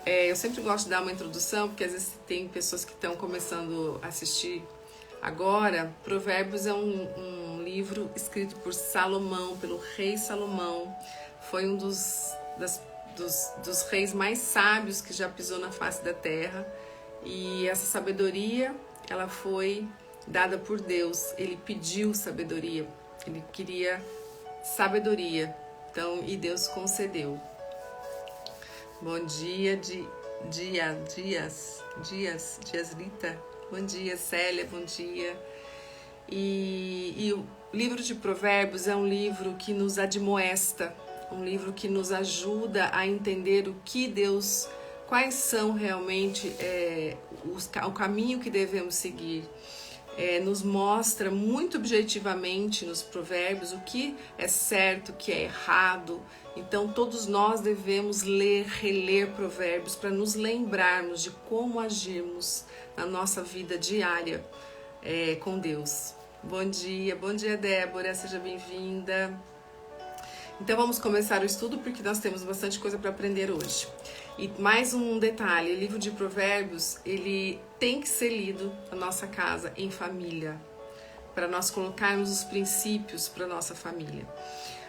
Eu sempre gosto de dar uma introdução, porque às vezes tem pessoas que estão começando a assistir agora. Provérbios é um livro escrito por Salomão, pelo rei Salomão. Foi um dos reis mais sábios que já pisou na face da terra. E essa sabedoria, ela foi dada por Deus. Ele pediu sabedoria, ele queria sabedoria, então, e Deus concedeu. Bom dia, Dias Rita. Bom dia, Célia, bom dia. E o livro de Provérbios é um livro que nos admoesta, um livro que nos ajuda a entender o que Deus, quais são realmente o caminho que devemos seguir. Nos mostra muito objetivamente nos provérbios o que é certo, o que é errado. Então todos nós devemos ler, reler provérbios para nos lembrarmos de como agirmos na nossa vida diária com Deus. Bom dia Débora, seja bem-vinda. Então vamos começar o estudo porque nós temos bastante coisa para aprender hoje. E mais um detalhe, o livro de Provérbios, ele tem que ser lido na nossa casa, em família, para nós colocarmos os princípios para a nossa família.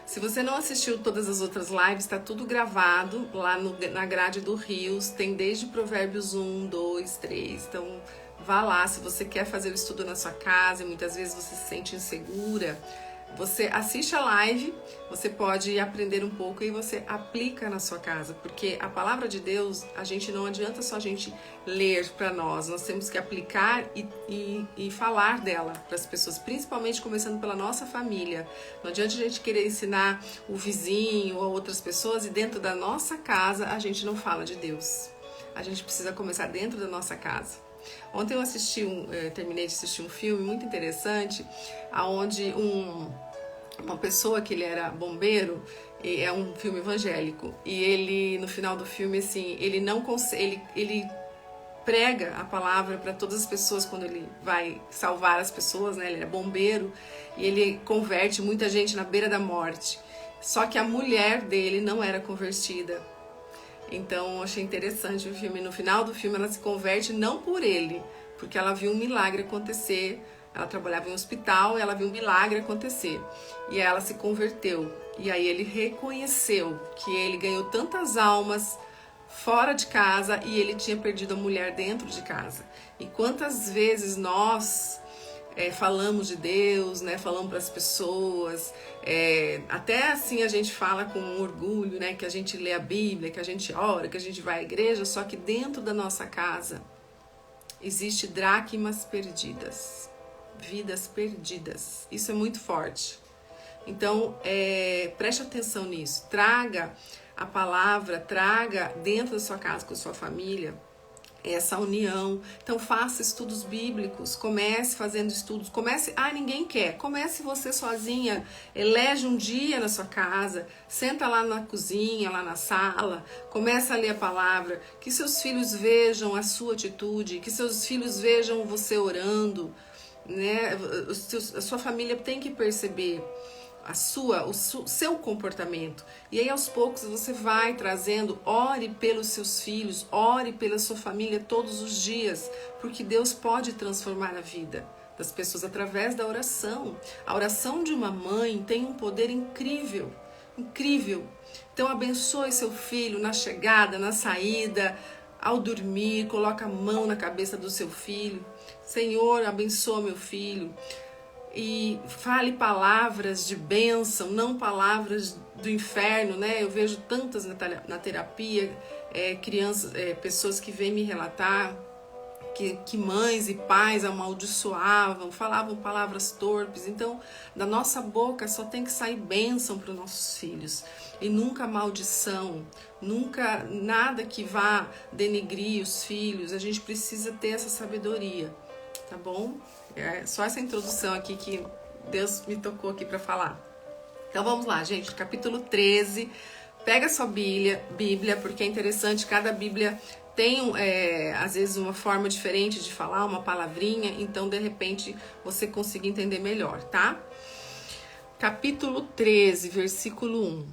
Se você não assistiu todas as outras lives, está tudo gravado lá na grade do Rios, tem desde Provérbios 1, 2, 3, então vá lá. Se você quer fazer o estudo na sua casa e muitas vezes você se sente insegura, você assiste a live, você pode aprender um pouco e você aplica na sua casa, porque a palavra de Deus, a gente não adianta só a gente ler para nós temos que aplicar e falar dela para as pessoas, principalmente começando pela nossa família. Não adianta a gente querer ensinar o vizinho ou outras pessoas e dentro da nossa casa a gente não fala de Deus. A gente precisa começar dentro da nossa casa. Ontem eu terminei de assistir um filme muito interessante, onde uma pessoa que ele era bombeiro, é um filme evangélico, e ele no final do filme assim, ele prega a palavra para todas as pessoas quando ele vai salvar as pessoas, né? Ele é bombeiro e ele converte muita gente na beira da morte. Só que a mulher dele não era convertida. Então eu achei interessante o filme. No final do filme ela se converte não por ele, porque ela viu um milagre acontecer. Ela trabalhava em um hospital e ela viu um milagre acontecer. E ela se converteu. E aí ele reconheceu que ele ganhou tantas almas fora de casa e ele tinha perdido a mulher dentro de casa. E quantas vezes nós falamos de Deus, né? Falamos para as pessoas, até assim a gente fala com orgulho, né? Que a gente lê a Bíblia, que a gente ora, que a gente vai à igreja, só que dentro da nossa casa existe dracmas perdidas, vidas perdidas. Isso é muito forte. Então preste atenção nisso, traga a palavra, traga dentro da sua casa com a sua família essa união. Então faça estudos bíblicos, comece fazendo estudos, ninguém quer, comece você sozinha, elege um dia na sua casa, senta lá na cozinha, lá na sala, começa a ler a palavra, que seus filhos vejam a sua atitude, que seus filhos vejam você orando, né? A sua família tem que perceber o seu comportamento. E aí aos poucos você vai trazendo, ore pelos seus filhos, ore pela sua família todos os dias, porque Deus pode transformar a vida das pessoas através da oração. A oração de uma mãe tem um poder incrível, incrível. Então abençoe seu filho na chegada, na saída, ao dormir, coloca a mão na cabeça do seu filho. Senhor, abençoa meu filho. E fale palavras de bênção, não palavras do inferno, né? Eu vejo tantas na terapia, crianças, pessoas que vêm me relatar que mães e pais amaldiçoavam, falavam palavras torpes. Então, da nossa boca só tem que sair bênção para os nossos filhos. E nunca maldição, nunca nada que vá denegrir os filhos. A gente precisa ter essa sabedoria, tá bom? Só essa introdução aqui que Deus me tocou aqui para falar. Então vamos lá, gente, capítulo 13. Pega a sua Bíblia, porque é interessante, cada Bíblia tem, às vezes, uma forma diferente de falar, uma palavrinha, então, de repente, você consiga entender melhor, tá? Capítulo 13, versículo 1.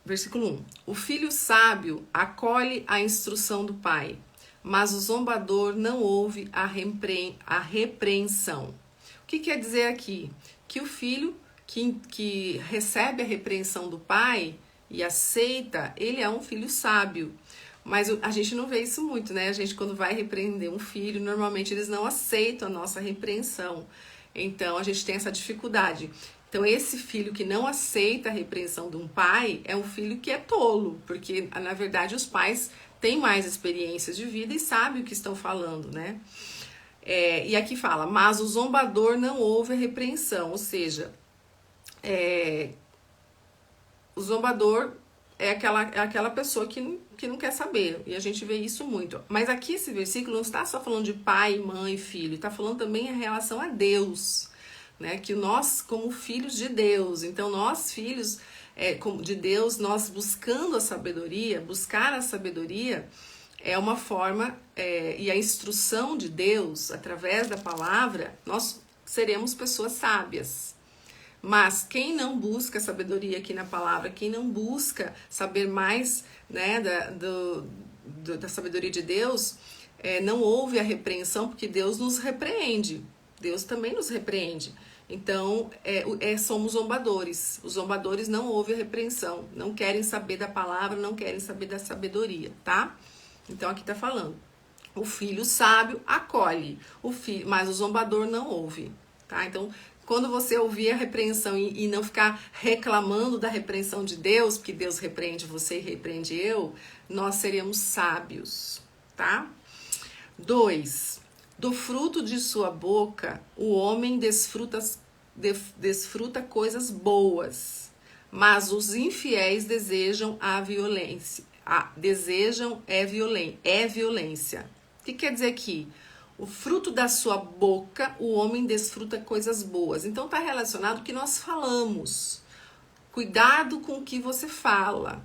Versículo 1. O filho sábio acolhe a instrução do pai, mas o zombador não ouve a repreensão. O que quer dizer aqui? Que o filho que recebe a repreensão do pai e aceita, ele é um filho sábio. Mas a gente não vê isso muito, né? A gente, quando vai repreender um filho, normalmente eles não aceitam a nossa repreensão. Então, a gente tem essa dificuldade. Então, esse filho que não aceita a repreensão de um pai é um filho que é tolo, porque, na verdade, os pais têm mais experiências de vida e sabem o que estão falando, né? E aqui fala, mas o zombador não ouve a repreensão, ou seja, o zombador é aquela pessoa que não quer saber, e a gente vê isso muito. Mas aqui esse versículo não está só falando de pai, mãe, filho, está falando também em relação a Deus, né? Que nós, como filhos de Deus, então nós, filhos de Deus, nós buscando a sabedoria, buscar a sabedoria é uma forma, e a instrução de Deus, através da palavra, nós seremos pessoas sábias. Mas quem não busca sabedoria aqui na palavra, quem não busca saber mais, né, da sabedoria de Deus, não ouve a repreensão, porque Deus nos repreende. Deus também nos repreende. Então, somos zombadores. Os zombadores não ouvem a repreensão, não querem saber da palavra, não querem saber da sabedoria, tá? Então, aqui tá falando. O filho sábio acolhe, mas o zombador não ouve, tá? Então, quando você ouvir a repreensão e não ficar reclamando da repreensão de Deus, porque Deus repreende você e repreende eu, nós seremos sábios, tá? 2. Do fruto de sua boca, o homem desfruta coisas boas, mas os infiéis desejam a violência. Violência. O que quer dizer aqui? O fruto da sua boca, o homem desfruta coisas boas. Então está relacionado ao que nós falamos. Cuidado com o que você fala.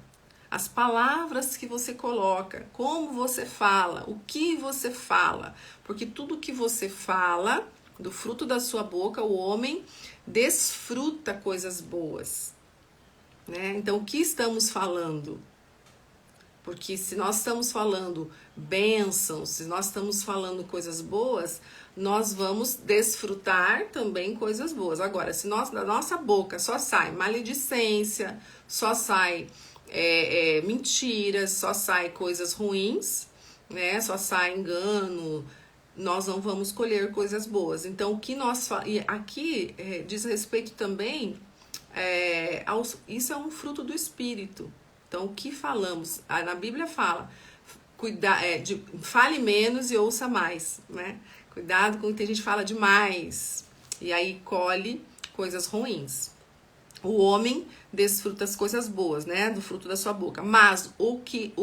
As palavras que você coloca, como você fala, o que você fala. Porque tudo que você fala, do fruto da sua boca, o homem desfruta coisas boas, né? Então, o que estamos falando? Porque se nós estamos falando bênçãos, se nós estamos falando coisas boas, nós vamos desfrutar também coisas boas. Agora, se da nossa boca só sai maledicência, só sai mentiras, só sai coisas ruins, né? Só sai engano, nós não vamos colher coisas boas. Então, o que nós e aqui diz respeito também, isso é um fruto do Espírito. Então, o que falamos? Na Bíblia fala, fale menos e ouça mais, né? Cuidado com o que a gente fala demais, e aí colhe coisas ruins. O homem desfruta as coisas boas, né? Do fruto da sua boca. Mas o que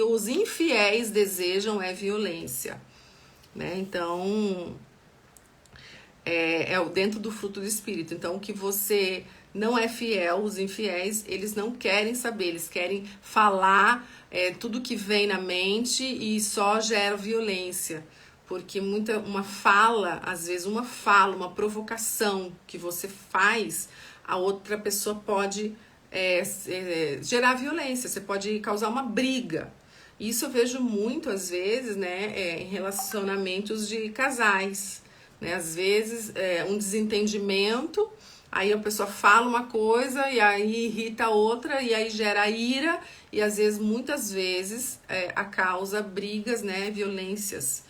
os infiéis desejam é violência, né? Então, dentro do fruto do Espírito. Então, o que você não é fiel, os infiéis, eles não querem saber, eles querem falar tudo que vem na mente e só gera violência. Porque uma fala, às vezes uma provocação que você faz, a outra pessoa pode gerar violência, você pode causar uma briga. Isso eu vejo muito, às vezes, né, em relacionamentos de casais, né? Às vezes, um desentendimento, aí a pessoa fala uma coisa e aí irrita a outra e aí gera ira e às vezes, muitas vezes, causa brigas, né, violências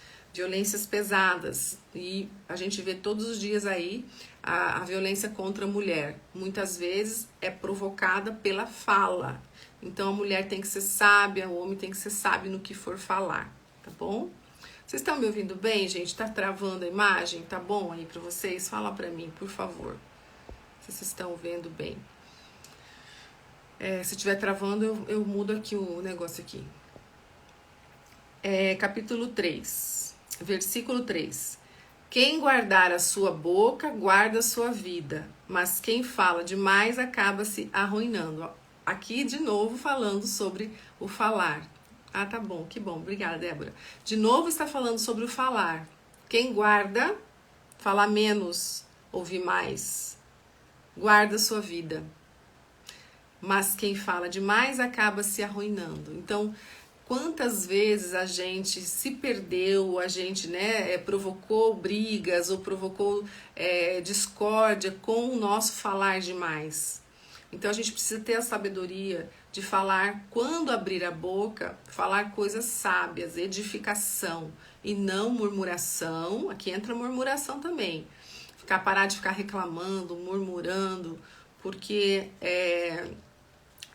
pesadas. E a gente vê todos os dias aí a violência contra a mulher. Muitas vezes é provocada pela fala. Então a mulher tem que ser sábia, o homem tem que ser sábio no que for falar, tá bom? Vocês estão me ouvindo bem, gente? Tá travando a imagem? Tá bom aí pra vocês? Fala pra mim, por favor. Se vocês estão vendo bem. Se estiver travando, eu mudo aqui o negócio aqui. Capítulo 3, versículo 3. Quem guardar a sua boca, guarda a sua vida, mas quem fala demais acaba se arruinando. Aqui, de novo, falando sobre o falar. Ah, tá bom, que bom. Obrigada, Débora. De novo está falando sobre o falar. Quem guarda, fala menos, ouve mais. Guarda a sua vida. mas quem fala demais acaba se arruinando. Então, quantas vezes a gente se perdeu, a gente, né, provocou brigas ou provocou discórdia com o nosso falar demais. Então a gente precisa ter a sabedoria de falar, quando abrir a boca, falar coisas sábias, edificação e não murmuração. Aqui entra murmuração também. Parar de ficar reclamando, murmurando, porque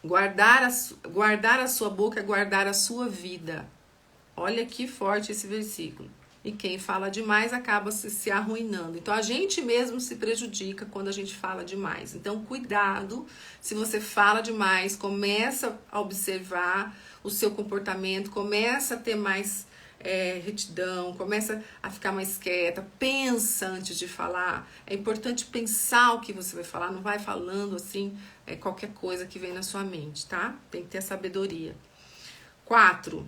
guardar a sua boca é guardar a sua vida. Olha que forte esse versículo. E quem fala demais acaba se arruinando. Então a gente mesmo se prejudica quando a gente fala demais. Então cuidado, se você fala demais, começa a observar o seu comportamento, começa a ter mais retidão, começa a ficar mais quieta, pensa antes de falar. É importante pensar o que você vai falar, não vai falando assim qualquer coisa que vem na sua mente, tá? Tem que ter sabedoria. 4.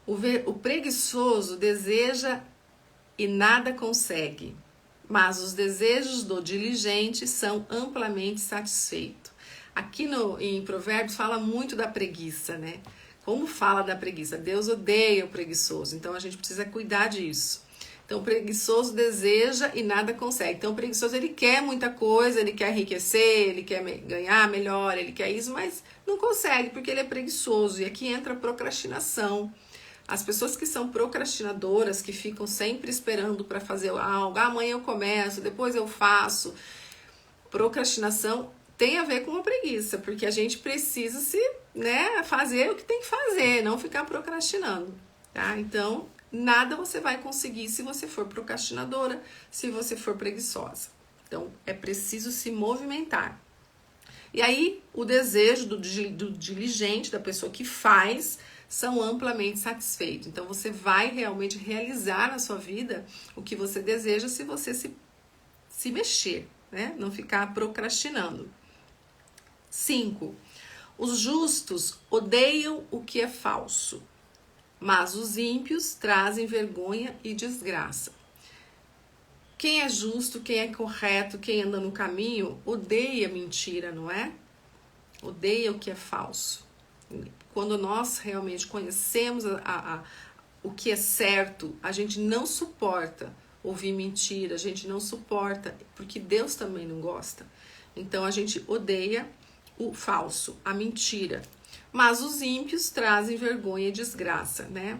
O preguiçoso deseja e nada consegue, mas os desejos do diligente são amplamente satisfeitos. Aqui em Provérbios fala muito da preguiça, né? Como fala da preguiça? Deus odeia o preguiçoso, então a gente precisa cuidar disso. Então o preguiçoso deseja e nada consegue. Então o preguiçoso ele quer muita coisa, ele quer enriquecer, ele quer ganhar melhor, ele quer isso, mas não consegue porque ele é preguiçoso. E aqui entra a procrastinação. As pessoas que são procrastinadoras, que ficam sempre esperando para fazer algo, amanhã eu começo, depois eu faço. Procrastinação tem a ver com a preguiça, porque a gente precisa fazer o que tem que fazer, não ficar procrastinando, tá? Então, nada você vai conseguir se você for procrastinadora, se você for preguiçosa. Então, é preciso se movimentar. E aí, o desejo do diligente, da pessoa que faz, são amplamente satisfeitos. Então, você vai realmente realizar na sua vida o que você deseja se você se mexer, né? Não ficar procrastinando. 5. Os justos odeiam o que é falso, mas os ímpios trazem vergonha e desgraça. Quem é justo, quem é correto, quem anda no caminho, odeia mentira, não é? Odeia o que é falso. Quando nós realmente conhecemos o que é certo, a gente não suporta ouvir mentira, a gente não suporta, porque Deus também não gosta. Então a gente odeia o falso, a mentira. Mas os ímpios trazem vergonha e desgraça, né?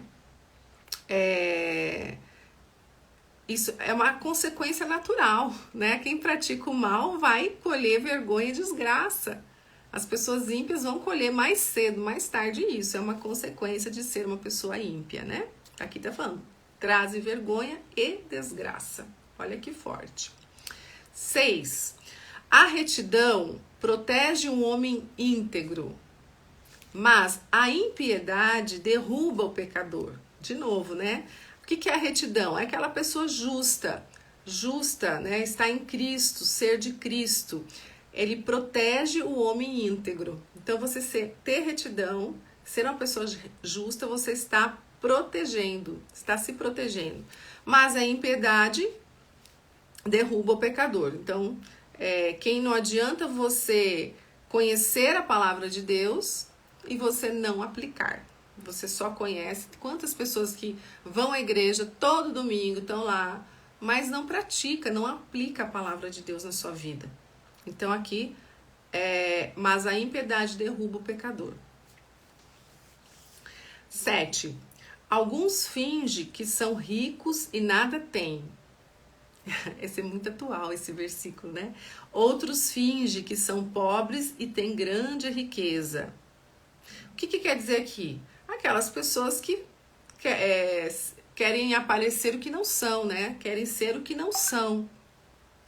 Isso é uma consequência natural, né? Quem pratica o mal vai colher vergonha e desgraça. As pessoas ímpias vão colher mais cedo, mais tarde isso. É uma consequência de ser uma pessoa ímpia, né? Aqui tá falando, trazem vergonha e desgraça. Olha que forte. 6. A retidão protege um homem íntegro, mas a impiedade derruba o pecador. De novo, né? O que é a retidão? É aquela pessoa justa, né? Está em Cristo, ser de Cristo. Ele protege o homem íntegro. Então, você ter retidão, ser uma pessoa justa, você está protegendo, está se protegendo. Mas a impiedade derruba o pecador. Então, quem não adianta você conhecer a palavra de Deus e você não aplicar. Você só conhece. Quantas pessoas que vão à igreja todo domingo, estão lá, mas não pratica, não aplica a palavra de Deus na sua vida. Então aqui, mas a impiedade derruba o pecador. 7. Alguns fingem que são ricos e nada têm. Esse é muito atual, esse versículo, né? Outros fingem que são pobres e têm grande riqueza. O que quer dizer aqui? Aquelas pessoas que querem aparecer o que não são, né? Querem ser o que não são.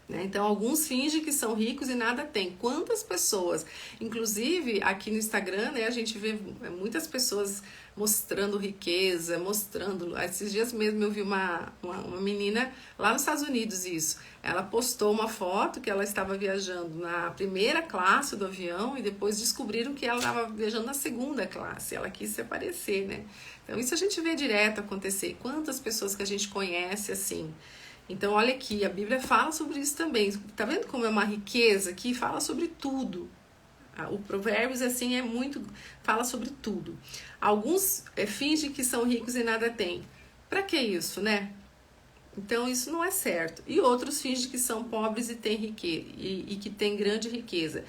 Né? Então, alguns fingem que são ricos e nada tem. Quantas pessoas? Inclusive, aqui no Instagram, né, a gente vê muitas pessoas mostrando riqueza, mostrando... Esses dias mesmo eu vi uma menina lá nos Estados Unidos, isso. Ela postou uma foto que ela estava viajando na primeira classe do avião e depois descobriram que ela estava viajando na segunda classe. Ela quis se aparecer, né? Então, isso a gente vê direto acontecer. Quantas pessoas que a gente conhece assim... Então, olha aqui, a Bíblia fala sobre isso também. Tá vendo como é uma riqueza que fala sobre tudo? O Provérbios, assim, fala sobre tudo. Alguns fingem que são ricos e nada têm. Pra que isso, né? Então isso não é certo. E outros fingem que são pobres e têm riqueza, e que têm grande riqueza.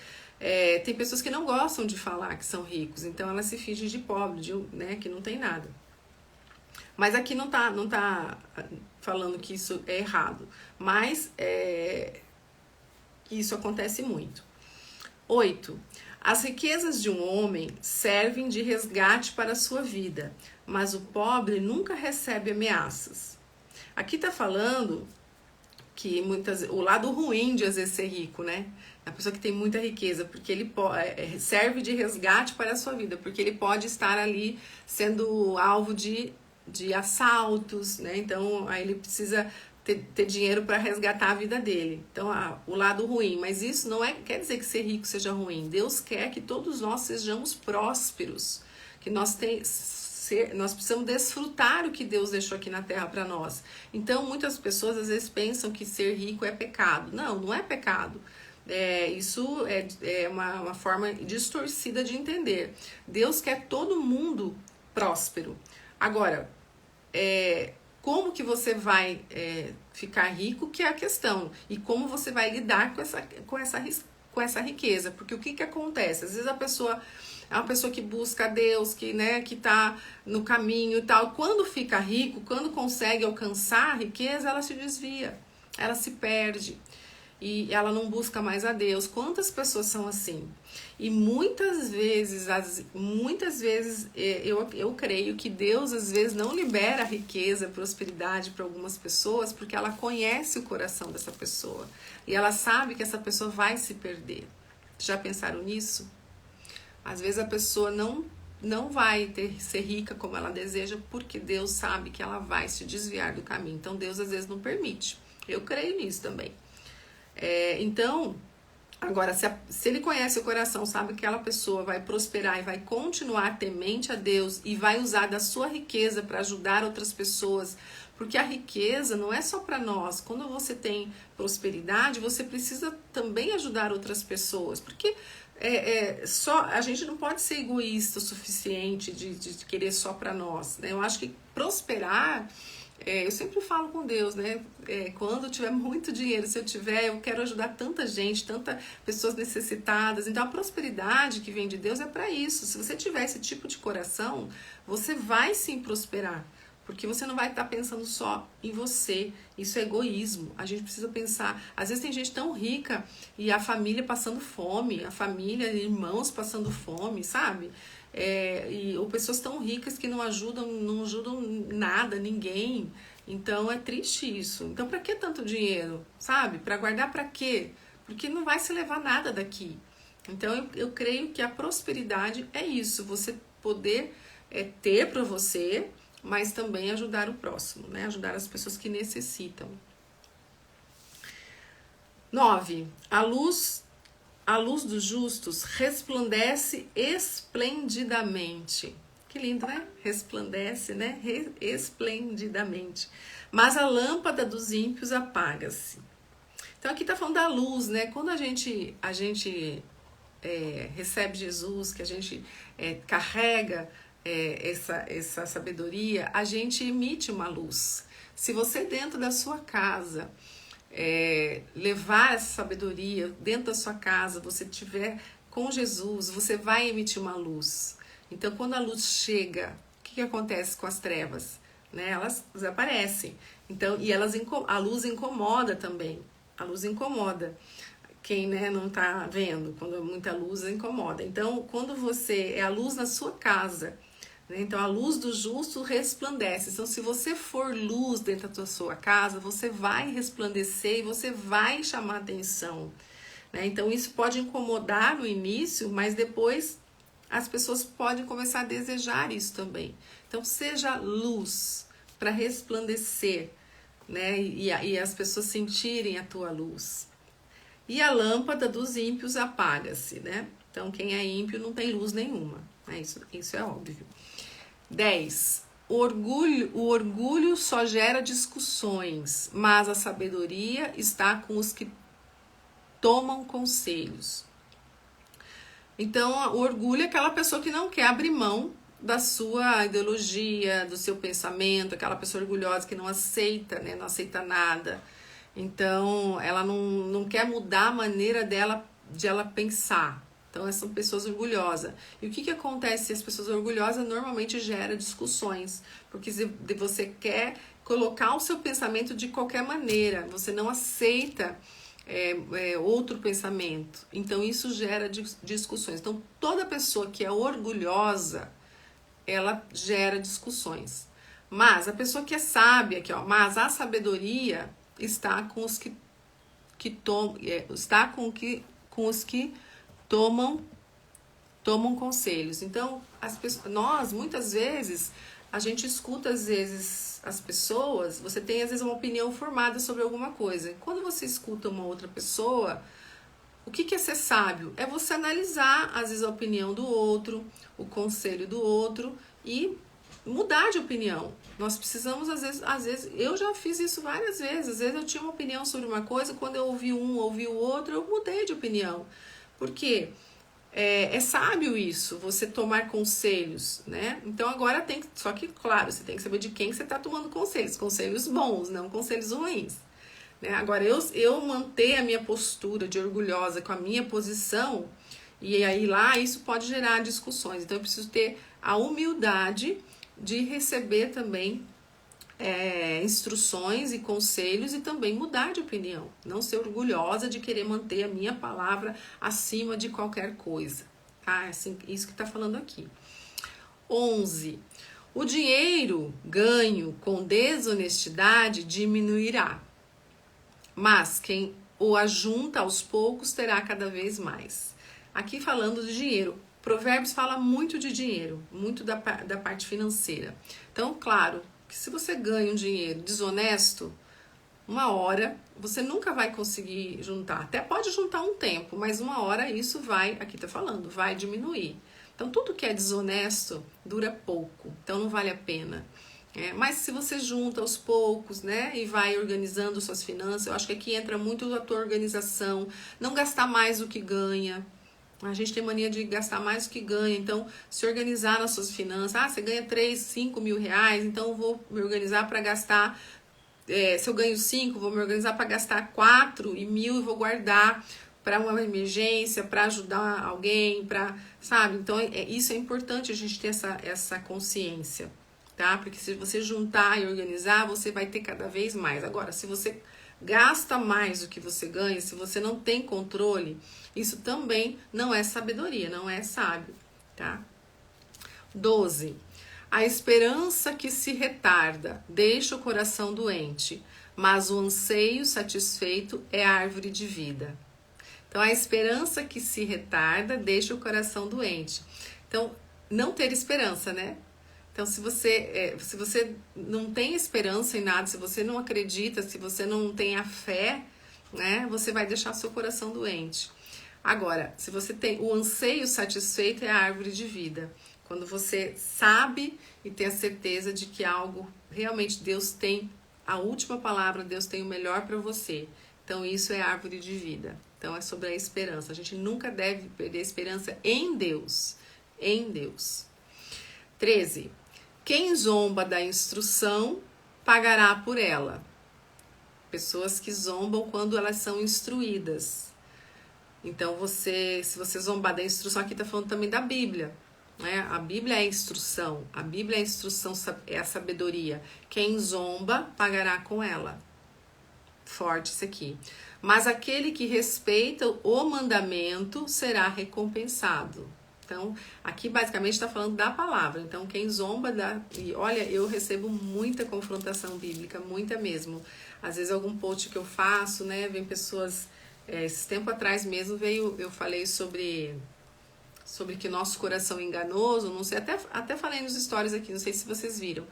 Tem pessoas que não gostam de falar que são ricos, então elas se fingem de pobre, né, que não tem nada. Mas aqui não tá falando que isso é errado, mas isso acontece muito. 8. As riquezas de um homem servem de resgate para a sua vida, mas o pobre nunca recebe ameaças. Aqui tá falando que o lado ruim de às vezes ser rico, né? A pessoa que tem muita riqueza, porque ele serve de resgate para a sua vida, porque ele pode estar ali sendo alvo de assaltos, né? Então aí ele precisa ter dinheiro para resgatar a vida dele. Então, o lado ruim, mas isso não quer dizer que ser rico seja ruim. Deus quer que todos nós sejamos prósperos, que nós precisamos desfrutar o que Deus deixou aqui na terra para nós. Então, muitas pessoas às vezes pensam que ser rico é pecado. Não, não é pecado. Isso é uma forma distorcida de entender. Deus quer todo mundo próspero. Agora, como que você vai ficar rico, que é a questão. E como você vai lidar com essa riqueza. Porque o que acontece? Às vezes a pessoa é uma pessoa que busca Deus, que tá no caminho e tal. Quando fica rico, quando consegue alcançar a riqueza, ela se desvia, ela se perde. E ela não busca mais a Deus. Quantas pessoas são assim? E muitas vezes eu creio que Deus às vezes não libera riqueza, prosperidade para algumas pessoas, porque ela conhece o coração dessa pessoa. E ela sabe que essa pessoa vai se perder. Já pensaram nisso? Às vezes a pessoa não vai ser rica como ela deseja, porque Deus sabe que ela vai se desviar do caminho. Então Deus às vezes não permite. Eu creio nisso também. Então, agora, se ele conhece o coração, sabe que aquela pessoa vai prosperar e vai continuar temente a Deus e vai usar da sua riqueza para ajudar outras pessoas, porque a riqueza não é só para nós. Quando você tem prosperidade, você precisa também ajudar outras pessoas, porque a gente não pode ser egoísta o suficiente de querer só para nós, né? Eu acho que prosperar... eu sempre falo com Deus, né? Quando eu tiver muito dinheiro, se eu quero ajudar tanta gente, tantas pessoas necessitadas. Então, a prosperidade que vem de Deus é para isso. Se você tiver esse tipo de coração, você vai sim prosperar. Porque você não vai estar pensando só em você. Isso é egoísmo. A gente precisa pensar. Às vezes tem gente tão rica e a família passando fome, a família, irmãos passando fome, sabe? Ou pessoas tão ricas que não ajudam nada, ninguém. Então é triste isso. Então para que tanto dinheiro, sabe? Para guardar para quê? Porque não vai se levar nada daqui. Então eu creio que a prosperidade é isso, você poder ter para você, mas também ajudar o próximo, né? Ajudar as pessoas que necessitam. 9. A luz dos justos resplandece esplendidamente. Que lindo, né? Resplandece, né? Esplendidamente. Mas a lâmpada dos ímpios apaga-se. Então aqui tá falando da luz, né? Quando a gente recebe Jesus, que a gente carrega essa sabedoria, a gente emite uma luz. Se você dentro da sua casa levar essa sabedoria dentro da sua casa, você tiver com Jesus, você vai emitir uma luz. Então quando a luz chega, o que acontece com as trevas? Né? Elas desaparecem. Então, a luz incomoda também. A luz incomoda. Quem não está vendo, quando muita luz incomoda. Então, quando a luz na sua casa, né? Então a luz do justo resplandece. Então, se você for luz dentro da sua casa, você vai resplandecer e você vai chamar atenção. Né? Então, isso pode incomodar no início, mas depois as pessoas podem começar a desejar isso também. Então, seja luz para resplandecer, né? E as pessoas sentirem a tua luz. E a lâmpada dos ímpios apaga-se, né? Então, quem é ímpio não tem luz nenhuma. Né? Isso é óbvio. 10. O orgulho só gera discussões, mas a sabedoria está com os que tomam conselhos. Então, o orgulho é aquela pessoa que não quer abrir mão da sua ideologia, do seu pensamento, aquela pessoa orgulhosa que não aceita, né? Não aceita nada. Então, ela não quer mudar a maneira dela de ela pensar. Então, essas são pessoas orgulhosas. E o que acontece? As pessoas orgulhosas normalmente geram discussões, porque você quer colocar o seu pensamento de qualquer maneira, você não aceita outro pensamento. Então, isso gera discussões. Então, toda pessoa que é orgulhosa, ela gera discussões. Mas a pessoa que é sábia, aqui, ó, mas a sabedoria está com os que tomam conselhos. Então, nós muitas vezes a gente escuta às vezes as pessoas, você tem às vezes uma opinião formada sobre alguma coisa. Quando você escuta uma outra pessoa, o que é ser sábio? É você analisar às vezes a opinião do outro, o conselho do outro e mudar de opinião. Nós precisamos, às vezes, eu já fiz isso várias vezes. Às vezes eu tinha uma opinião sobre uma coisa, quando eu ouvi ouvi o outro, eu mudei de opinião. Por quê? É sábio isso, você tomar conselhos, né? Então agora só que, claro, você tem que saber de quem você está tomando conselhos bons, não conselhos ruins. Né? Agora, eu manter a minha postura de orgulhosa com a minha posição, e aí lá isso pode gerar discussões. Então eu preciso ter a humildade de receber também instruções e conselhos e também mudar de opinião. Não ser orgulhosa de querer manter a minha palavra acima de qualquer coisa. Tá? Assim, isso que está falando aqui. 11. O dinheiro ganho com desonestidade diminuirá, mas quem o ajunta aos poucos terá cada vez mais. Aqui falando de dinheiro. Provérbios fala muito de dinheiro, muito da parte financeira. Então, claro, que se você ganha um dinheiro desonesto, uma hora você nunca vai conseguir juntar. Até pode juntar um tempo, mas uma hora isso vai, aqui tá falando, vai diminuir. Então tudo que é desonesto dura pouco, então não vale a pena. Mas se você junta aos poucos, né, e vai organizando suas finanças, eu acho que aqui entra muito a tua organização, não gastar mais do que ganha. A gente tem mania de gastar mais do que ganha, então se organizar nas suas finanças. Você ganha 3, 5 mil reais, então eu vou me organizar para gastar, se eu ganho 5, vou me organizar para gastar 4 e 1.000 e vou guardar para uma emergência, para ajudar alguém, sabe? Então isso é importante a gente ter essa consciência, tá? Porque se você juntar e organizar, você vai ter cada vez mais. Agora, se você gasta mais do que você ganha, se você não tem controle, isso também não é sabedoria, não é sábio, tá? 12. A esperança que se retarda deixa o coração doente, mas o anseio satisfeito é a árvore de vida. Então, a esperança que se retarda deixa o coração doente. Então, não ter esperança, né? Então, se você não tem esperança em nada, se você não acredita, se você não tem a fé, né, você vai deixar seu coração doente. Agora, se você tem o anseio satisfeito, é a árvore de vida. Quando você sabe e tem a certeza de que algo, realmente Deus tem a última palavra, Deus tem o melhor para você. Então, isso é a árvore de vida. Então, é sobre a esperança. A gente nunca deve perder a esperança em Deus. Em Deus. 13. Quem zomba da instrução, pagará por ela. Pessoas que zombam quando elas são instruídas. Então, se você zombar da instrução, aqui está falando também da Bíblia. Né? A Bíblia é a instrução. A Bíblia é a instrução, é a sabedoria. Quem zomba, pagará com ela. Forte isso aqui. Mas aquele que respeita o mandamento será recompensado. Então, aqui basicamente está falando da palavra. Então, quem zomba e olha, eu recebo muita confrontação bíblica, muita mesmo. Às vezes, algum post que eu faço, né, vem pessoas. Esse tempo atrás mesmo eu falei sobre que nosso coração é enganoso. Não sei, até falei nos stories aqui, não sei se vocês viram.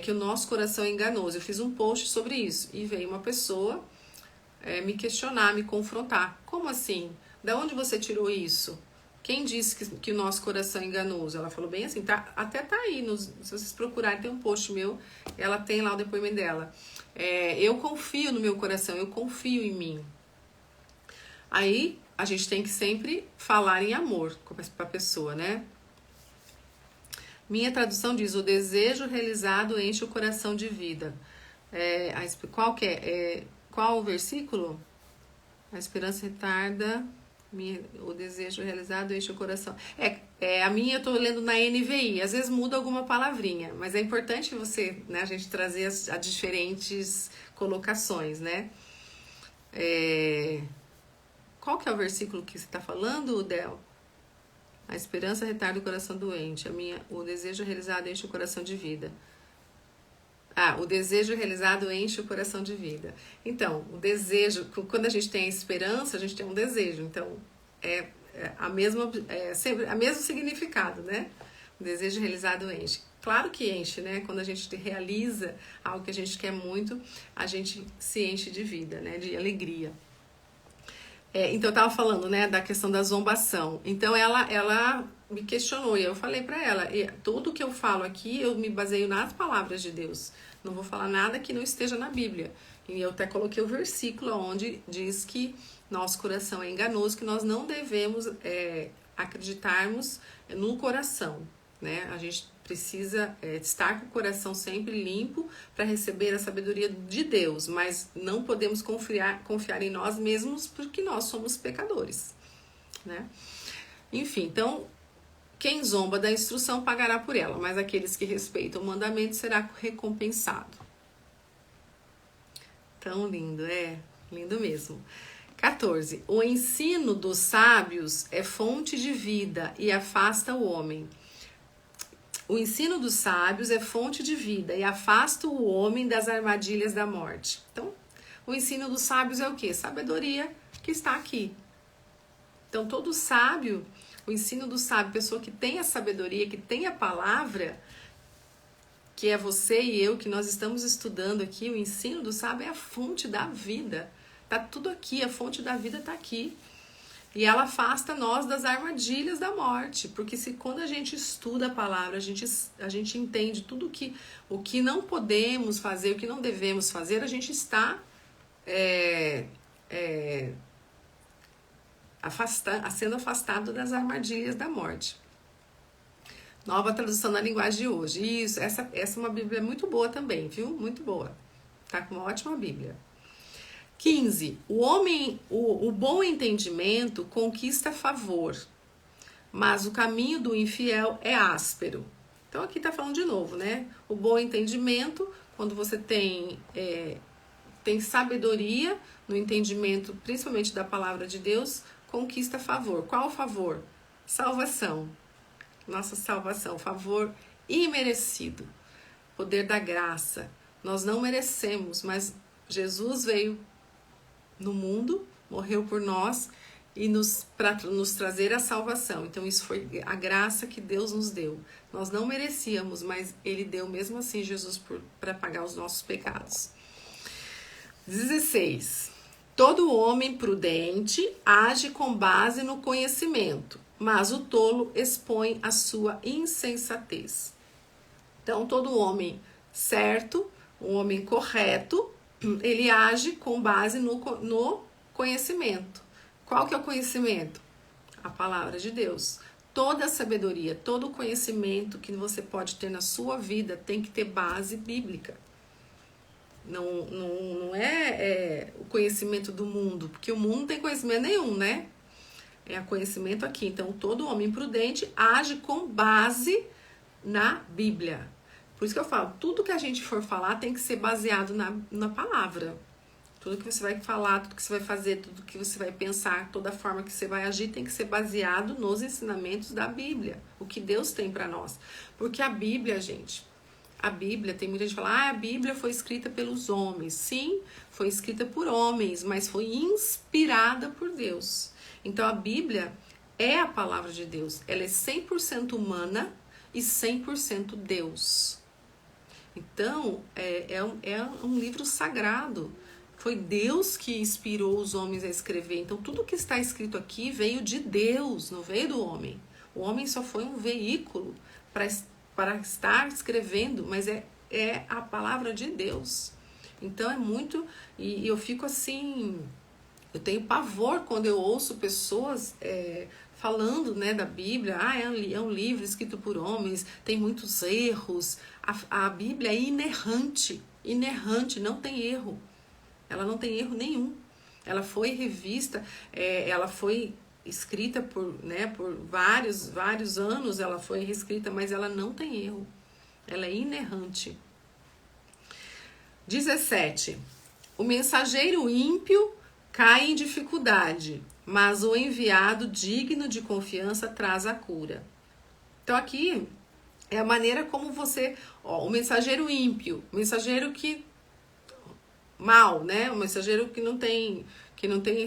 Que o nosso coração é enganoso. Eu fiz um post sobre isso e veio uma pessoa me questionar, me confrontar. Como assim? Da onde você tirou isso? Quem disse que o nosso coração é enganoso? Ela falou bem assim, até tá aí, se vocês procurarem, tem um post meu, ela tem lá o depoimento dela. Eu confio no meu coração, eu confio em mim. Aí, a gente tem que sempre falar em amor para a pessoa, né? Minha tradução diz: o desejo realizado enche o coração de vida. Qual que é? Qual o versículo? A esperança retarda, o desejo realizado enche o coração. A minha eu tô lendo na NVI, às vezes muda alguma palavrinha, mas é importante você, né, a gente trazer as diferentes colocações, né? Qual que é o versículo que você está falando, Del? A esperança retarda o coração doente, o desejo realizado enche o coração de vida. O desejo realizado enche o coração de vida. Então, o desejo, quando a gente tem a esperança, a gente tem um desejo. Então, sempre o mesmo significado, né? O desejo realizado enche. Claro que enche, né? Quando a gente realiza algo que a gente quer muito, a gente se enche de vida, né? De alegria. Então, eu tava falando, né, da questão da zombação. Então, ela me questionou e eu falei pra ela, tudo que eu falo aqui, eu me baseio nas palavras de Deus. Não vou falar nada que não esteja na Bíblia. E eu até coloquei o versículo onde diz que nosso coração é enganoso, que nós não devemos acreditarmos no coração, né? A gente precisa estar com o coração sempre limpo para receber a sabedoria de Deus, mas não podemos confiar em nós mesmos porque nós somos pecadores, né? Enfim, então, quem zomba da instrução pagará por ela, mas aqueles que respeitam o mandamento será recompensado. Tão lindo, lindo mesmo. 14. O ensino dos sábios é fonte de vida e afasta o homem. O ensino dos sábios é fonte de vida e afasta o homem das armadilhas da morte. Então, o ensino dos sábios é o quê? Sabedoria que está aqui. Então, todo sábio, o ensino do sábio, pessoa que tem a sabedoria, que tem a palavra, que é você e eu, que nós estamos estudando aqui, o ensino do sábio é a fonte da vida. Tá tudo aqui, a fonte da vida tá aqui. E ela afasta nós das armadilhas da morte, porque quando a gente estuda a palavra, a gente entende tudo o que não podemos fazer, o que não devemos fazer, a gente está sendo afastado das armadilhas da morte. Nova tradução na linguagem de hoje. Isso, essa é uma Bíblia muito boa também, viu? Muito boa. Tá com uma ótima Bíblia. 15. O bom entendimento conquista favor, mas o caminho do infiel é áspero. Então aqui tá falando de novo, né? O bom entendimento, quando você tem sabedoria no entendimento, principalmente da palavra de Deus, conquista favor. Qual favor? Salvação. Nossa salvação, favor imerecido. Poder da graça. Nós não merecemos, mas Jesus veio no mundo, morreu por nós e para nos trazer a salvação. Então isso foi a graça que Deus nos deu. Nós não merecíamos, mas Ele deu mesmo assim Jesus para pagar os nossos pecados. 16. Todo homem prudente age com base no conhecimento, mas o tolo expõe a sua insensatez. Então todo homem certo, um homem correto, ele age com base no conhecimento. Qual que é o conhecimento? A palavra de Deus. Toda a sabedoria, todo o conhecimento que você pode ter na sua vida tem que ter base bíblica. Não é o conhecimento do mundo, porque o mundo não tem conhecimento nenhum, né? É conhecimento aqui. Então, todo homem prudente age com base na Bíblia. Por isso que eu falo, tudo que a gente for falar tem que ser baseado na palavra. Tudo que você vai falar, tudo que você vai fazer, tudo que você vai pensar, toda a forma que você vai agir tem que ser baseado nos ensinamentos da Bíblia. O que Deus tem para nós. Porque a Bíblia, gente, tem muita gente que fala, a Bíblia foi escrita pelos homens. Sim, foi escrita por homens, mas foi inspirada por Deus. Então a Bíblia é a palavra de Deus. Ela é 100% humana e 100% Deus. Então, é um livro sagrado. Foi Deus que inspirou os homens a escrever. Então, tudo que está escrito aqui veio de Deus, não veio do homem. O homem só foi um veículo para estar escrevendo, mas é a palavra de Deus. Então, é muito... E eu fico assim... Eu tenho pavor quando eu ouço pessoas falando, né, da Bíblia. É um livro escrito por homens, tem muitos erros. A Bíblia é inerrante, não tem erro. Ela não tem erro nenhum. Ela foi revista, ela foi escrita por vários anos, ela foi reescrita, mas ela não tem erro. Ela é inerrante. 17. O mensageiro ímpio cai em dificuldade, mas o enviado digno de confiança traz a cura. Então aqui é a maneira como você... o mensageiro ímpio, o mensageiro que... mal, né? O mensageiro que não tem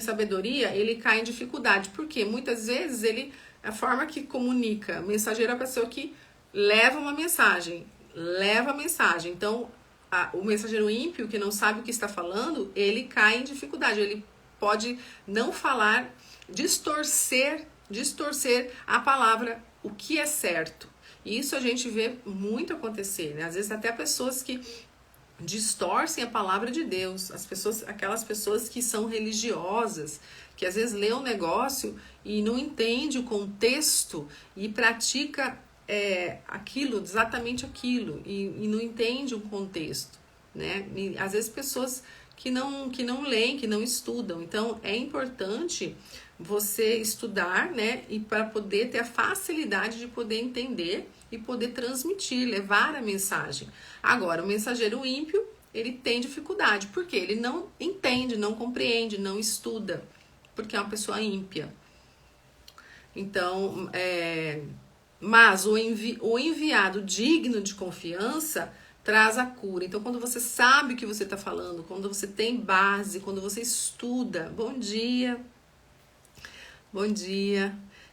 sabedoria, ele cai em dificuldade. Porque muitas vezes a forma que comunica, o mensageiro é a pessoa que leva uma mensagem, Então, o mensageiro ímpio, que não sabe o que está falando, ele cai em dificuldade. Ele pode não falar, distorcer a palavra, o que é certo. E isso a gente vê muito acontecer, né? Às vezes até pessoas que distorcem a palavra de Deus, aquelas pessoas que são religiosas, que às vezes lê um negócio e não entende o contexto e pratica exatamente aquilo, e não entende o contexto, né? E às vezes pessoas que não leem, que não estudam. Então é importante você estudar, né? E para poder ter a facilidade de poder entender e poder transmitir, levar a mensagem. Agora, o mensageiro ímpio, ele tem dificuldade, porque ele não entende, não compreende, não estuda, porque é uma pessoa ímpia. Então, mas o enviado digno de confiança traz a cura. Então, quando você sabe o que você está falando, quando você tem base, quando você estuda, bom dia,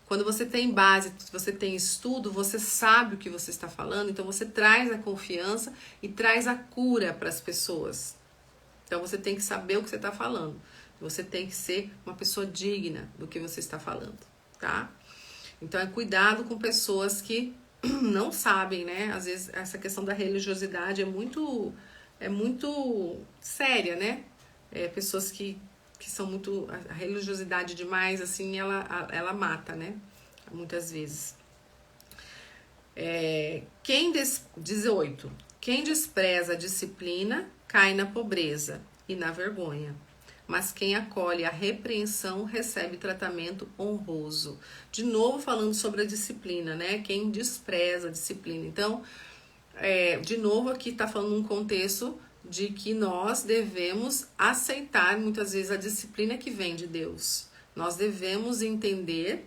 quando você tem base, você tem estudo, você sabe o que você está falando, então você traz a confiança e traz a cura para as pessoas. Então você tem que saber o que você está falando. Você tem que ser uma pessoa digna do que você está falando, tá? Então cuidado com pessoas que não sabem, né? Às vezes essa questão da religiosidade é muito séria, né? Pessoas que são muito... A religiosidade demais, assim, ela mata, né? Muitas vezes. 18. Quem despreza a disciplina cai na pobreza e na vergonha. Mas quem acolhe a repreensão recebe tratamento honroso. De novo falando sobre a disciplina, né? Quem despreza a disciplina. Então, de novo aqui está falando num contexto de que nós devemos aceitar muitas vezes a disciplina que vem de Deus. Nós devemos entender,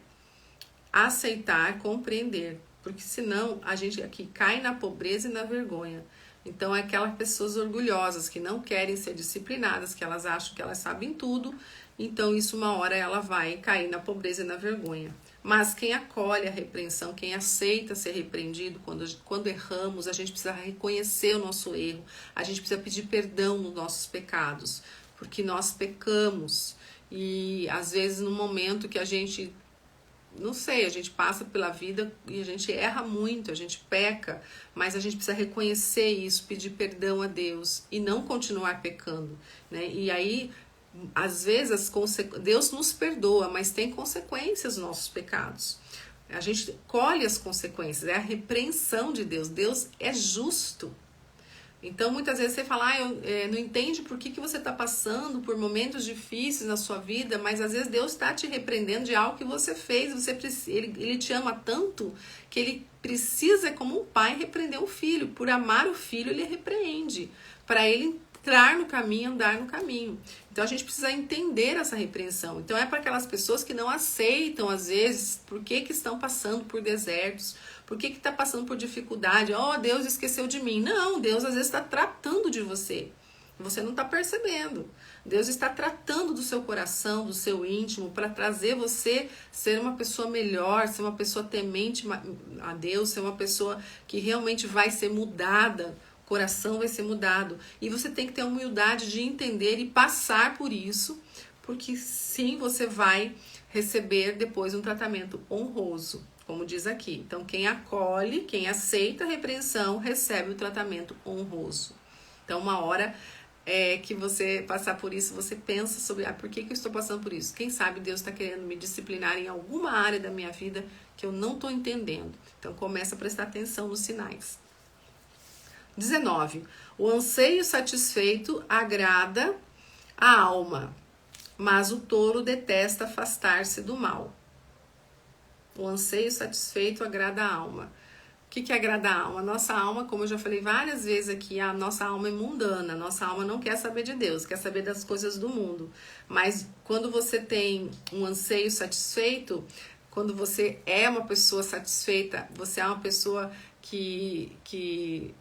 aceitar, compreender, porque senão a gente aqui cai na pobreza e na vergonha. Então é aquelas pessoas orgulhosas que não querem ser disciplinadas, que elas acham que elas sabem tudo, então isso uma hora ela vai cair na pobreza e na vergonha. Mas quem acolhe a repreensão, quem aceita ser repreendido, quando erramos, a gente precisa reconhecer o nosso erro, a gente precisa pedir perdão nos nossos pecados, porque nós pecamos. E às vezes no momento que a gente, não sei, a gente passa pela vida e a gente erra muito, a gente peca, mas a gente precisa reconhecer isso, pedir perdão a Deus e não continuar pecando, né? E aí... às vezes Deus nos perdoa, mas tem consequências nos nossos pecados. A gente colhe as consequências, é a repreensão de Deus. Deus é justo. Então muitas vezes você fala, não entende por que você está passando por momentos difíceis na sua vida, mas às vezes Deus está te repreendendo de algo que você fez. Ele te ama tanto que ele precisa, como um pai, repreender um filho. Por amar o filho, ele repreende, para ele entrar no caminho, andar no caminho. Então a gente precisa entender essa repreensão. Então é para aquelas pessoas que não aceitam, às vezes, por que estão passando por desertos, por que está passando por dificuldade. Deus esqueceu de mim. Não, Deus às vezes está tratando de você. Você não está percebendo. Deus está tratando do seu coração, do seu íntimo, para trazer você ser uma pessoa melhor, ser uma pessoa temente a Deus, ser uma pessoa que realmente vai ser mudada. Coração vai ser mudado. E você tem que ter a humildade de entender e passar por isso, porque sim, você vai receber depois um tratamento honroso, como diz aqui. Então, quem acolhe, quem aceita a repreensão, recebe o tratamento honroso. Então, uma hora que você passar por isso, você pensa sobre por que eu estou passando por isso. Quem sabe Deus está querendo me disciplinar em alguma área da minha vida que eu não estou entendendo. Então começa a prestar atenção nos sinais. 19. O anseio satisfeito agrada a alma, mas o tolo detesta afastar-se do mal. O anseio satisfeito agrada a alma. O que agrada a alma? Nossa alma, como eu já falei várias vezes aqui, a nossa alma é mundana. Nossa alma não quer saber de Deus, quer saber das coisas do mundo. Mas quando você tem um anseio satisfeito, quando você é uma pessoa satisfeita, você é uma pessoa que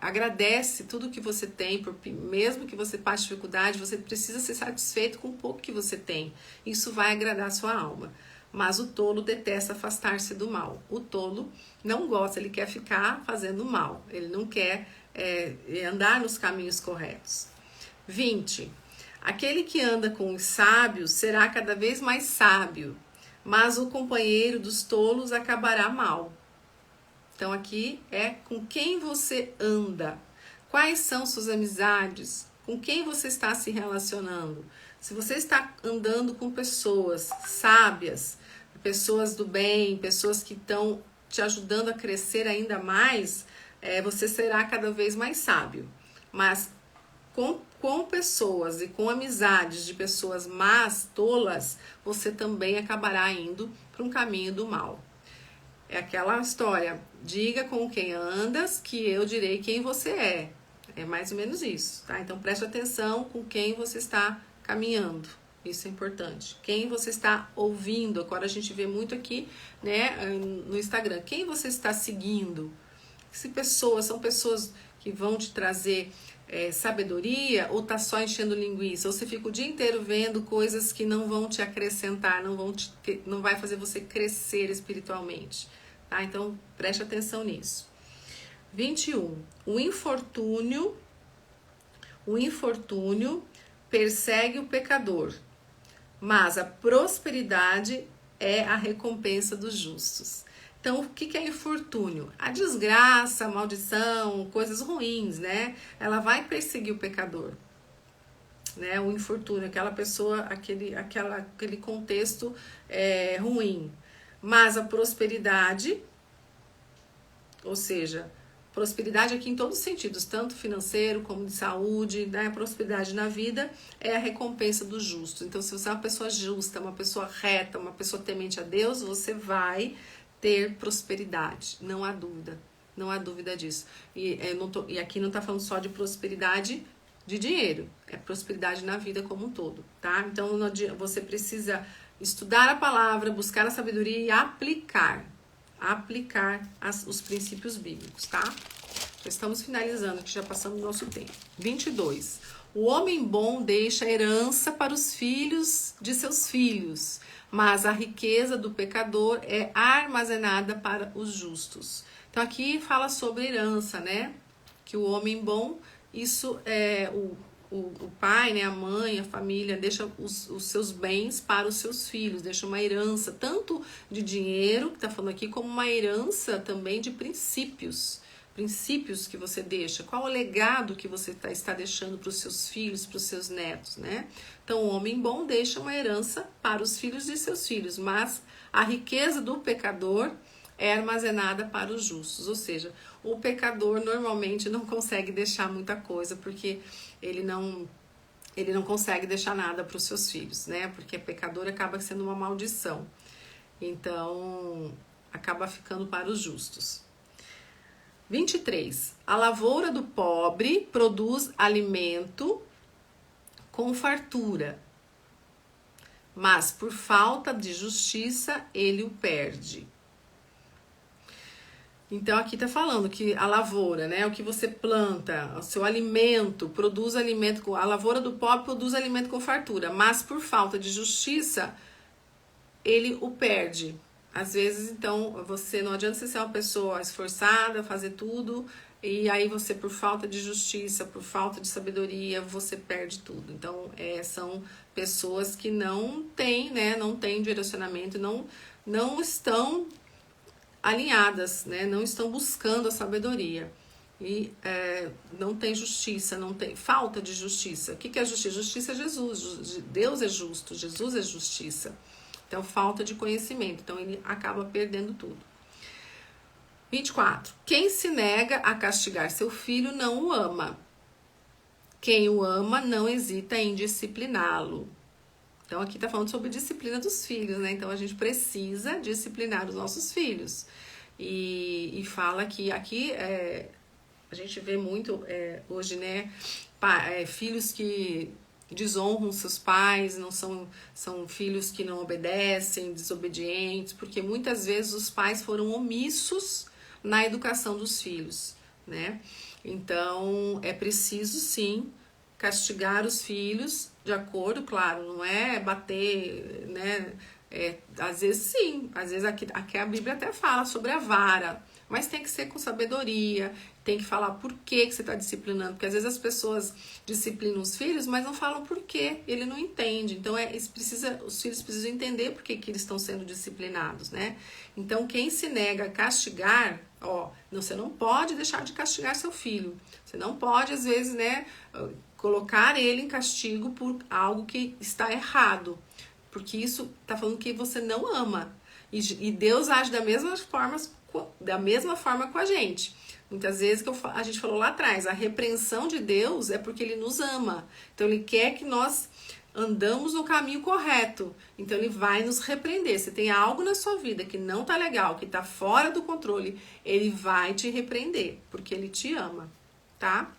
agradece tudo que você tem, mesmo que você passe dificuldade, você precisa ser satisfeito com o pouco que você tem. Isso vai agradar a sua alma. Mas o tolo detesta afastar-se do mal. O tolo não gosta, ele quer ficar fazendo mal. Ele não quer andar nos caminhos corretos. 20. Aquele que anda com os sábios será cada vez mais sábio, mas o companheiro dos tolos acabará mal. Então aqui é com quem você anda. Quais são suas amizades? Com quem você está se relacionando? Se você está andando com pessoas sábias, pessoas do bem, pessoas que estão te ajudando a crescer ainda mais, você será cada vez mais sábio. Mas com pessoas e com amizades de pessoas más, tolas, você também acabará indo para um caminho do mal. É aquela história, diga com quem andas que eu direi quem você é. É mais ou menos isso, tá? Então preste atenção com quem você está caminhando. Isso é importante. Quem você está ouvindo. Agora a gente vê muito aqui, né, no Instagram. Quem você está seguindo? Se são pessoas que vão te trazer sabedoria, ou tá só enchendo linguiça? Ou você fica o dia inteiro vendo coisas que não vão te acrescentar, não vai fazer você crescer espiritualmente. Tá? Então preste atenção nisso. 21. O infortúnio persegue o pecador, mas a prosperidade é a recompensa dos justos. Então, o que é infortúnio? A desgraça, a maldição, coisas ruins, né? Ela vai perseguir o pecador, né? O infortúnio, aquela pessoa, aquele contexto ruim. Mas a prosperidade, ou seja, prosperidade aqui em todos os sentidos, tanto financeiro como de saúde, né? A prosperidade na vida é a recompensa do justo. Então, se você é uma pessoa justa, uma pessoa reta, uma pessoa temente a Deus, você vai ter prosperidade, não há dúvida disso. E aqui não está falando só de prosperidade de dinheiro, é prosperidade na vida como um todo, tá? Então, você precisa estudar a palavra, buscar a sabedoria e aplicar os princípios bíblicos, tá? Já estamos finalizando, que já passamos o nosso tempo. 22. O homem bom deixa herança para os filhos de seus filhos, mas a riqueza do pecador é armazenada para os justos. Então aqui fala sobre herança, né? Que o homem bom, isso é o pai, né, a mãe, a família, deixa os seus bens para os seus filhos, deixa uma herança, tanto de dinheiro, que está falando aqui, como uma herança também de princípios que você deixa, qual o legado que você está deixando para os seus filhos, para os seus netos, né? Então, o homem bom deixa uma herança para os filhos de seus filhos, mas a riqueza do pecador é armazenada para os justos, ou seja, o pecador normalmente não consegue deixar muita coisa, porque ele não consegue deixar nada para os seus filhos, né? Porque pecador acaba sendo uma maldição, então acaba ficando para os justos. 23. A lavoura do pobre produz alimento com fartura, mas por falta de justiça ele o perde. Então aqui tá falando que a lavoura, né, o que você planta, o seu alimento, produz alimento, a lavoura do pobre produz alimento com fartura, mas por falta de justiça ele o perde. Às vezes, então, não adianta você ser uma pessoa esforçada, fazer tudo, e aí você, por falta de justiça, por falta de sabedoria, você perde tudo. Então, são pessoas que não têm, né, não têm direcionamento, não estão alinhadas, né, não estão buscando a sabedoria. e não tem justiça, não tem falta de justiça. O que é justiça? Justiça é Jesus, Deus é justo, Jesus é justiça. Então, falta de conhecimento, então ele acaba perdendo tudo. 24. Quem se nega a castigar seu filho não o ama. Quem o ama não hesita em discipliná-lo. Então, aqui está falando sobre disciplina dos filhos, né? Então, a gente precisa disciplinar os nossos filhos. E fala que aqui a gente vê muito hoje, né? Filhos que desonram seus pais, não são filhos que não obedecem, desobedientes, porque muitas vezes os pais foram omissos na educação dos filhos, né? Então, é preciso, sim, castigar os filhos de acordo, claro, não é bater, né? Às vezes, sim, às vezes aqui a Bíblia até fala sobre a vara, mas tem que ser com sabedoria, tem que falar por que você está disciplinando, porque às vezes as pessoas disciplinam os filhos, mas não falam por quê, ele não entende. Então, os filhos precisam entender por que eles estão sendo disciplinados, né? Então, quem se nega a castigar, você não pode deixar de castigar seu filho. Você não pode, às vezes, né, colocar ele em castigo por algo que está errado, porque isso está falando que você não ama. E Deus age da mesma forma com a gente. Muitas vezes a gente falou lá atrás, a repreensão de Deus é porque Ele nos ama. Então Ele quer que nós andamos no caminho correto. Então Ele vai nos repreender. Se tem algo na sua vida que não tá legal, que tá fora do controle, Ele vai te repreender, porque Ele te ama, tá?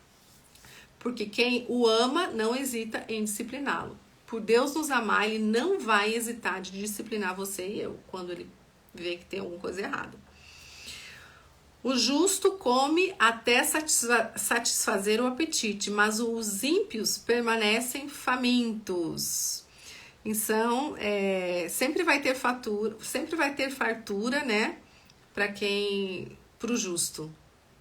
Porque quem o ama não hesita em discipliná-lo. Por Deus nos amar, Ele não vai hesitar de disciplinar você e eu, quando Ele vê que tem alguma coisa errada. O justo come até satisfazer o apetite, mas os ímpios permanecem famintos. Então, sempre vai ter fartura, né? Pro justo.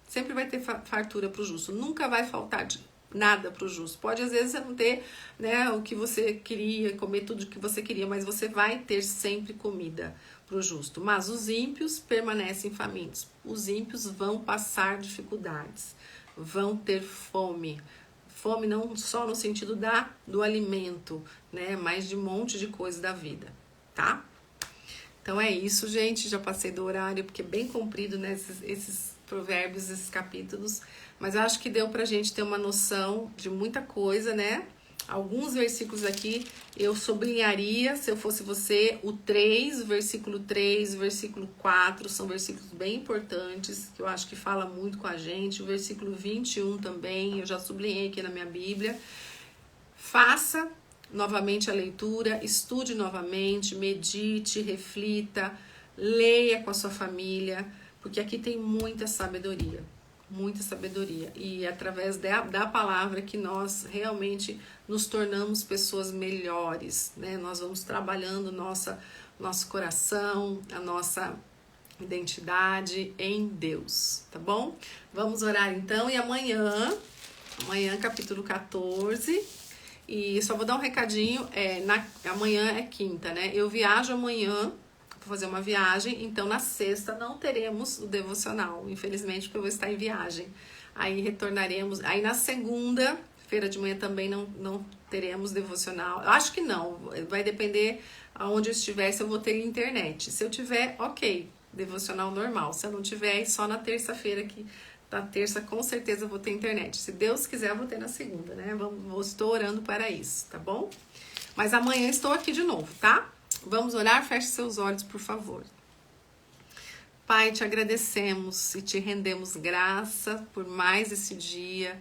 Sempre vai ter fartura pro justo. Nunca vai faltar nada pro justo. Pode, às vezes, você não ter, né, o que você queria, comer tudo o que você queria, mas você vai ter sempre comida pro justo. Mas os ímpios permanecem famintos. Os ímpios vão passar dificuldades, vão ter fome. Fome não só no sentido do alimento, né, mas de um monte de coisa da vida, tá? Então é isso, gente. Já passei do horário, porque é bem comprido, né, esses provérbios, esses capítulos. Mas eu acho que deu pra gente ter uma noção de muita coisa, né? Alguns versículos aqui eu sublinharia, se eu fosse você, o 3, versículo 3, versículo 4, são versículos bem importantes, que eu acho que fala muito com a gente. O versículo 21 também, eu já sublinhei aqui na minha Bíblia. Faça novamente a leitura, estude novamente, medite, reflita, leia com a sua família, porque aqui tem muita sabedoria. Muita sabedoria, e através da palavra que nós realmente nos tornamos pessoas melhores, né? Nós vamos trabalhando nosso coração, a nossa identidade em Deus, tá bom? Vamos orar então, e amanhã capítulo 14, e só vou dar um recadinho, amanhã é quinta, né? Eu viajo amanhã, fazer uma viagem, então na sexta não teremos o devocional, infelizmente, porque eu vou estar em viagem. Aí retornaremos, aí na segunda-feira de manhã também não teremos devocional. Eu acho que não, vai depender aonde eu estiver, se eu vou ter internet. Se eu tiver, ok, devocional normal. Se eu não tiver, só na terça-feira, que na terça com certeza eu vou ter internet. Se Deus quiser, eu vou ter na segunda, né? Estou orando para isso, tá bom? Mas amanhã estou aqui de novo, tá? Vamos orar? Feche seus olhos, por favor. Pai, te agradecemos e te rendemos graça por mais esse dia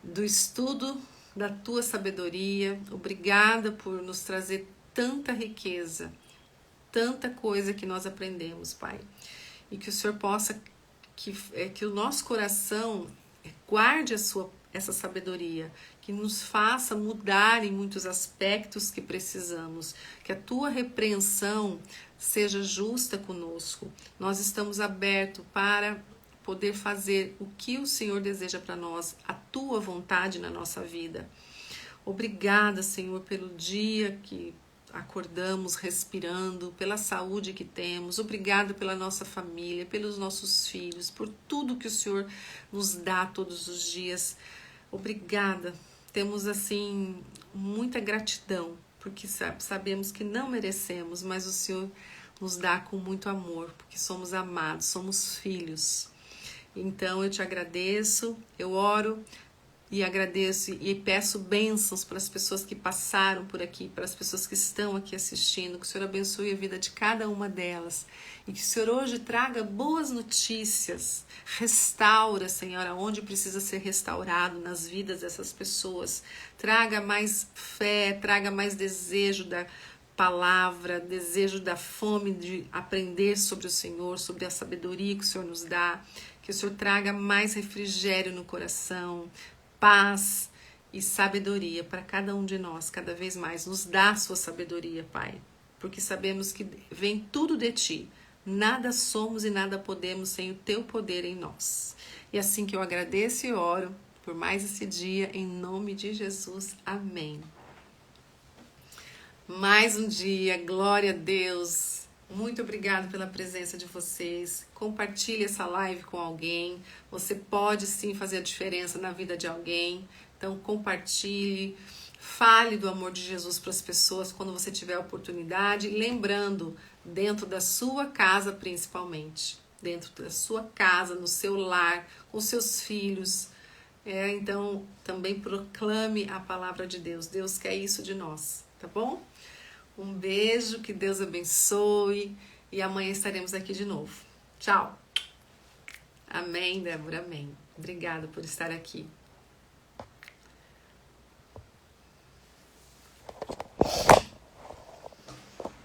do estudo da tua sabedoria. Obrigada por nos trazer tanta riqueza, tanta coisa que nós aprendemos, Pai. E que o Senhor possa, que o nosso coração guarde essa sabedoria, que nos faça mudar em muitos aspectos que precisamos, que a tua repreensão seja justa conosco. Nós estamos abertos para poder fazer o que o Senhor deseja para nós, a tua vontade na nossa vida. Obrigada, Senhor, pelo dia que acordamos respirando, pela saúde que temos. Obrigado pela nossa família, pelos nossos filhos, por tudo que o Senhor nos dá todos os dias. Obrigada. Temos assim muita gratidão, porque sabemos que não merecemos, mas o Senhor nos dá com muito amor, porque somos amados, somos filhos. Então eu te agradeço, eu oro e agradeço e peço bênçãos para as pessoas que passaram por aqui, para as pessoas que estão aqui assistindo, que o Senhor abençoe a vida de cada uma delas e que o Senhor hoje traga boas notícias, restaura, Senhor, onde precisa ser restaurado nas vidas dessas pessoas, traga mais fé, traga mais desejo da palavra, desejo da fome de aprender sobre o Senhor, sobre a sabedoria que o Senhor nos dá, que o Senhor traga mais refrigério no coração, paz e sabedoria para cada um de nós, cada vez mais. Nos dá a sua sabedoria, Pai, porque sabemos que vem tudo de Ti. Nada somos e nada podemos sem o Teu poder em nós. E assim que eu agradeço e oro por mais esse dia, em nome de Jesus. Amém. Mais um dia, glória a Deus. Muito obrigada pela presença de vocês. Compartilhe essa live com alguém. Você pode sim fazer a diferença na vida de alguém. Então compartilhe, fale do amor de Jesus para as pessoas quando você tiver a oportunidade. Lembrando, dentro da sua casa principalmente. Dentro da sua casa, no seu lar, com seus filhos. Então também proclame a palavra de Deus. Deus quer isso de nós, tá bom? Um beijo, que Deus abençoe e amanhã estaremos aqui de novo. Tchau. Amém, Débora, amém. Obrigada por estar aqui.